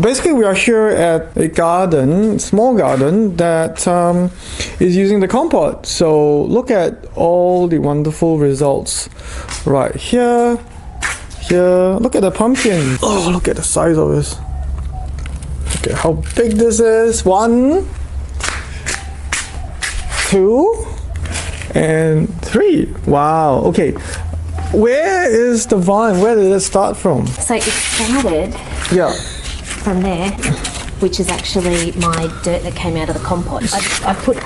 Basically, we are here at a garden, small garden, that is using the Compot. So look at all the wonderful results right here. Here, look at the pumpkin. Oh, look at the size of this. Look at how big this is. 1, 2, and 3. Wow. Okay. Where is the vine? Where did it start from? So it started from there, which is actually my dirt that came out of the Compot. I put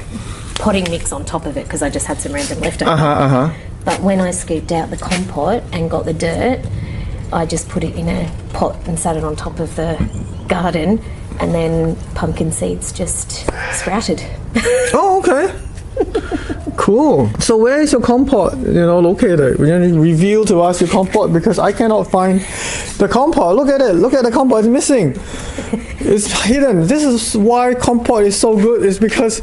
potting mix on top of it because I just had some random leftover. But when I scooped out the Compot and got the dirt, I just put it in a pot and sat it on top of the garden, and then pumpkin seeds just sprouted. Oh, okay. Cool. So where is your Compot, located? Will you reveal to us your Compot, because I cannot find the Compot. Look at it. Look at the Compot. It's missing. It's hidden. This is why Compot is so good. It's because,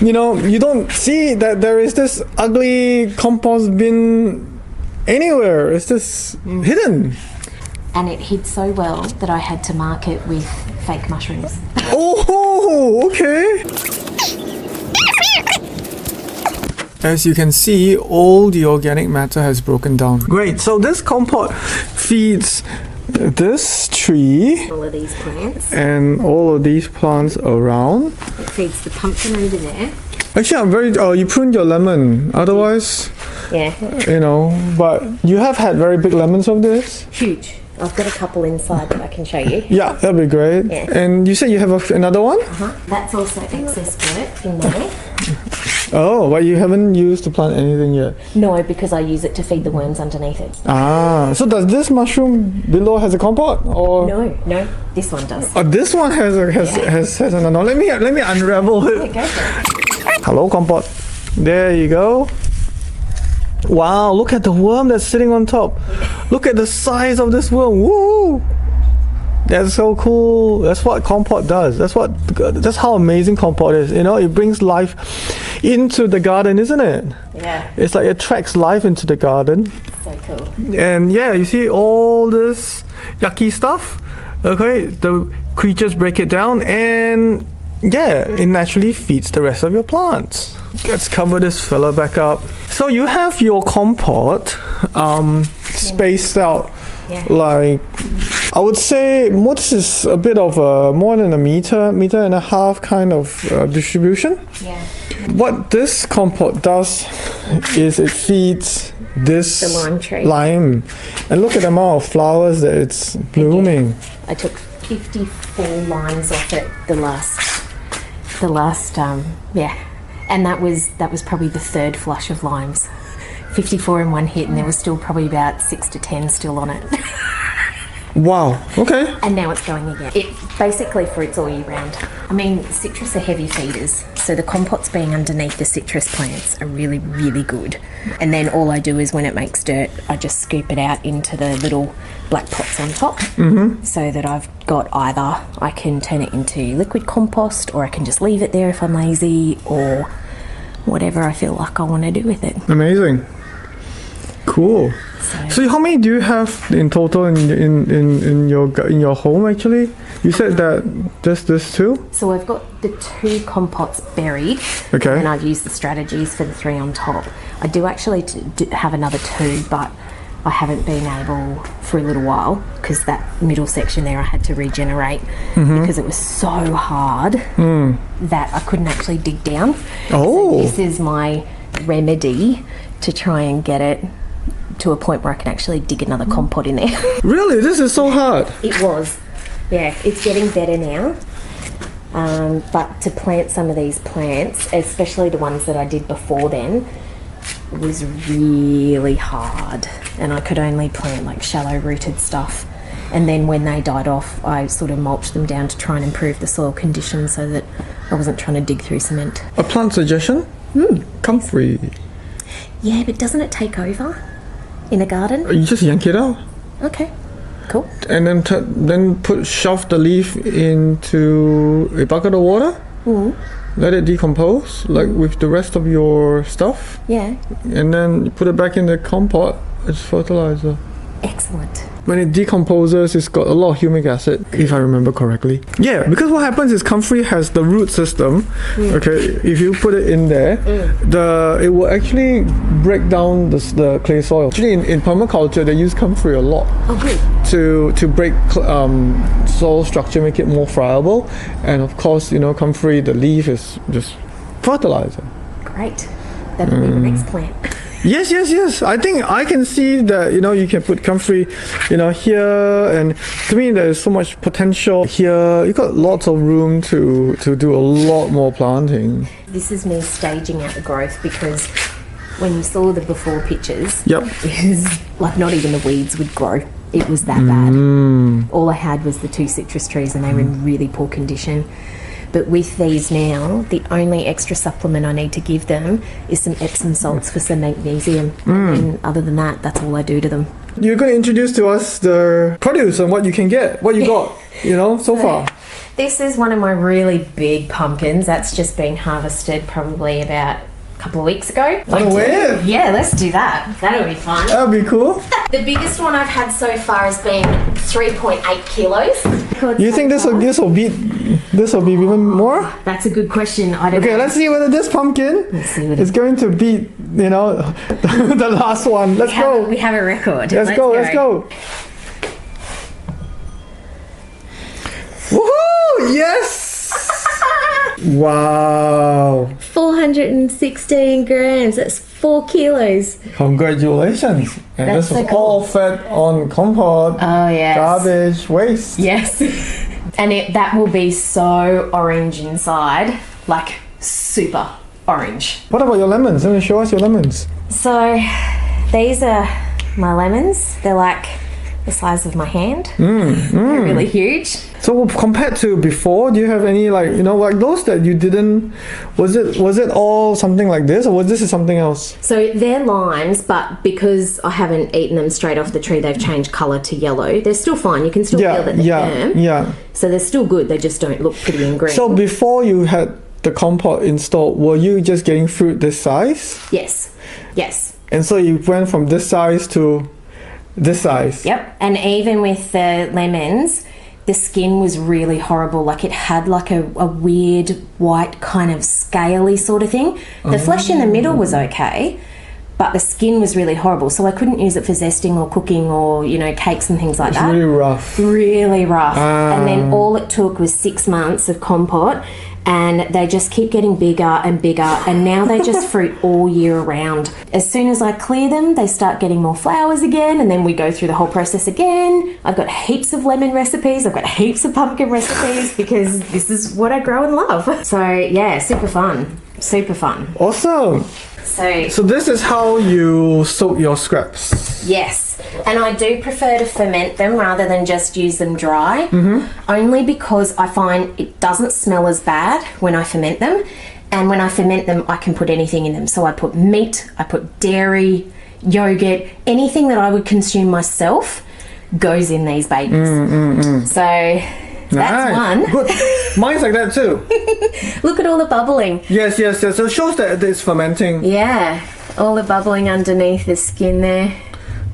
you don't see that there is this ugly compost bin anywhere. It's just hidden. And it hid so well that I had to mark it with fake mushrooms. Oh, okay. As you can see, all the organic matter has broken down. Great. So this Compot feeds this tree. All of these plants. And all of these plants around. It feeds the pumpkin over there. Actually, I'm very... Oh, you pruned your lemon. Otherwise... Yeah. But you have had very big lemons of this? Huge. I've got a couple inside that I can show you. Yeah, that'd be great. Yeah. And you said you have another one? That's also excess dirt in there. Oh, but you haven't used to plant anything yet? No, because I use it to feed the worms underneath it. Ah, so does this mushroom below has a Compot, or? No, this one does. Oh, this one has another. No, let me unravel it. Yeah, go for it. Hello, Compot. There you go. Wow, look at the worm that's sitting on top. Look at the size of this worm. Woo! That's so cool. That's what Compot does. That's how amazing Compot is. It brings life into the garden, isn't it? Yeah. It's like it attracts life into the garden. So cool. And yeah, you see all this yucky stuff. Okay, the creatures break it down, and yeah, it naturally feeds the rest of your plants. Let's cover this fella back up. So you have your Compot spaced out. Yeah. Like, I would say this is a bit of more than a meter and a half kind of distribution. Yeah. What this Compot does is it feeds this The lime tree. lime. And look at the amount of flowers that it's blooming. I took 54 limes off it the last and that was probably the third flush of limes. 54 in one hit, and there was still probably about 6 to 10 still on it. Wow, okay. And now it's going again. It basically fruits all year round. I mean, citrus are heavy feeders, so the compots being underneath the citrus plants are really, really good. And then all I do is when it makes dirt, I just scoop it out into the little black pots on top, so that I've got either I can turn it into liquid compost, or I can just leave it there if I'm lazy, or whatever I feel like I want to do with it. Amazing. Cool. So how many do you have in total in your home actually? You said that just this two? So I've got the 2 compots buried, Okay. and I've used the strategies for the 3 on top. I do actually have another 2, but I haven't been able for a little while because that middle section there I had to regenerate because it was so hard that I couldn't actually dig down. Oh. So this is my remedy to try and get it to a point where I can actually dig another Compot in there. Really? This is so hard. It was. Yeah, it's getting better now. But to plant some of these plants, especially the ones that I did before then, was really hard. And I could only plant like shallow rooted stuff. And then when they died off, I sort of mulched them down to try and improve the soil conditions so that I wasn't trying to dig through cement. A plant suggestion? Comfrey. Yeah, but doesn't it take over in a garden? You just yank it out. Okay, cool. And then shove the leaf into a bucket of water. Let it decompose, like with the rest of your stuff. Yeah. And then you put it back in the Compot as fertilizer. Excellent. when it decomposes, it's got a lot of humic acid, if I remember correctly. Yeah, because what happens is comfrey has the root system. Okay, if you put it in there, it will actually break down the clay soil. Actually, in permaculture, they use comfrey a lot to break soil structure, make it more friable, and of course, comfrey, the leaf is just fertilizer. Great. That'll be the next plant. Yes. I think I can see that, you can put comfrey, here, and to me there's so much potential here. You got lots of room to do a lot more planting. This is me staging out the growth, because when you saw the before pictures, Yep. it was like not even the weeds would grow. It was that bad. All I had was the 2 citrus trees, and they were in really poor condition. But with these now, the only extra supplement I need to give them is some Epsom salts for some magnesium. And other than that, that's all I do to them. You're going to introduce to us the produce and what you can get, what you got, so far. This is one of my really big pumpkins. That's just been harvested probably about a couple of weeks ago. On a whip? Yeah, let's do that. That'll be fun. That'll be cool. The biggest one I've had so far has been 3.8 kilos. You think this will be even more? That's a good question. I don't know. Okay, let's see whether this pumpkin is going to beat, the last one. Let's go. We have a record. Let's go. Woohoo! Yes! Wow. 416 grams. That's 4 kilos. Congratulations. And That's this is so cool. all fed on Compot. Oh, yes. Garbage, waste. Yes. And that will be so orange inside. Like, super orange. What about your lemons? Let me show us your lemons. So, these are my lemons. They're like the size of my hand. They're really huge. So compared to before, do you have any like those that you didn't? Was it all something like this, or was this something else? So they're limes, but because I haven't eaten them straight off the tree, they've changed colour to yellow. They're still fine. You can still feel that they're firm. Yeah. So they're still good. They just don't look pretty and green. So before you had the Compot installed, were you just getting fruit this size? Yes. And so you went from this size to this size. Yep. And even with the lemons, the skin was really horrible. Like it had like a weird white kind of scaly sort of thing. The flesh in the middle was okay, but the skin was really horrible. So I couldn't use it for zesting or cooking or, cakes and things like that. Really rough. Really rough. And then all it took was 6 months of Compot, and they just keep getting bigger and bigger, and now they just fruit all year round. As soon as I clear them, they start getting more flowers again, and then we go through the whole process again. I've got heaps of lemon recipes, I've got heaps of pumpkin recipes, because this is what I grow and love. So yeah, super fun. Awesome. So this is how you soak your scraps. Yes, and I do prefer to ferment them rather than just use them dry, only because I find it doesn't smell as bad when I ferment them, and when I ferment them I can put anything in them. So I put meat, I put dairy, yogurt, anything that I would consume myself goes in these babies. So that's one. Good. Mine's like that too. Look at all the bubbling. Yes. So it shows that it's fermenting. Yeah, all the bubbling underneath the skin there.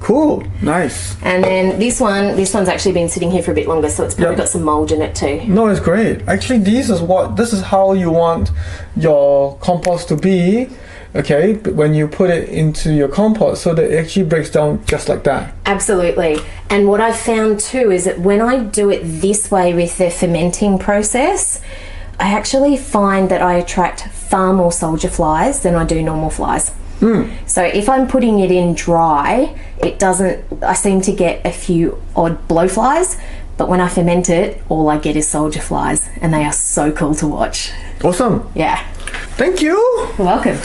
Cool. Nice. And then this one's actually been sitting here for a bit longer, so it's probably got some mold in it too. No, it's great. Actually, this is how you want your compost to be. Okay, when you put it into your compost, so that it actually breaks down just like that. Absolutely. And what I've found too is that when I do it this way with the fermenting process, I actually find that I attract far more soldier flies than I do normal flies. So if I'm putting it in dry, I seem to get a few odd blowflies, but when I ferment it, all I get is soldier flies, and they are so cool to watch. Awesome. Yeah. Thank you. You're welcome.